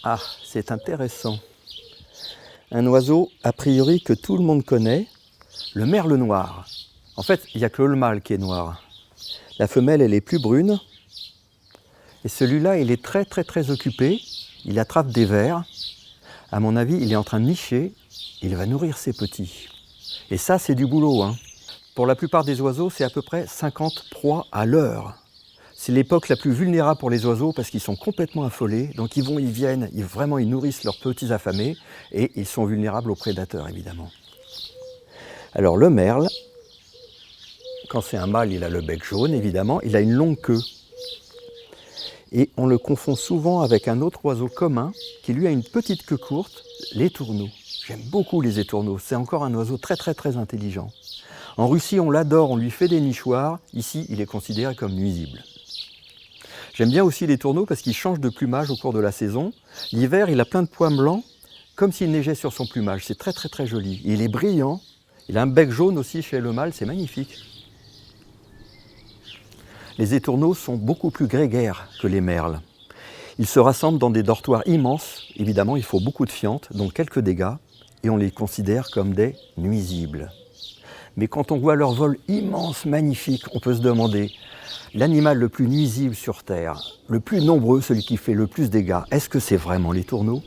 Ah, c'est intéressant. Un oiseau, a priori, que tout le monde connaît, le merle noir. En fait, il n'y a que le mâle qui est noir. La femelle, elle est plus brune. Et celui-là, il est très occupé. Il attrape des vers. À mon avis, il est en train de nicher. Il va nourrir ses petits. Et ça, c'est du boulot, hein. Pour la plupart des oiseaux, c'est à peu près 50 proies à l'heure. C'est l'époque la plus vulnérable pour les oiseaux parce qu'ils sont complètement affolés. Donc ils vont, ils viennent, ils nourrissent leurs petits affamés et ils sont vulnérables aux prédateurs, évidemment. Alors le merle, quand c'est un mâle, il a le bec jaune, évidemment. Il a une longue queue. Et on le confond souvent avec un autre oiseau commun qui lui a une petite queue courte, l'étourneau. J'aime beaucoup les étourneaux. C'est encore un oiseau très intelligent. En Russie, on l'adore, on lui fait des nichoirs. Ici, il est considéré comme nuisible. J'aime bien aussi les tourneaux parce qu'il change de plumage au cours de la saison. L'hiver, il a plein de points blancs, comme s'il neigeait sur son plumage. C'est très joli. Il est brillant. Il a un bec jaune aussi chez le mâle, c'est magnifique. Les étourneaux sont beaucoup plus grégaires que les merles. Ils se rassemblent dans des dortoirs immenses. Évidemment, il faut beaucoup de fientes, donc quelques dégâts, et on les considère comme des nuisibles. Mais quand on voit leur vol immense, magnifique, on peut se demander, l'animal le plus nuisible sur Terre, le plus nombreux, celui qui fait le plus de dégâts, est-ce que c'est vraiment l'étourneau ?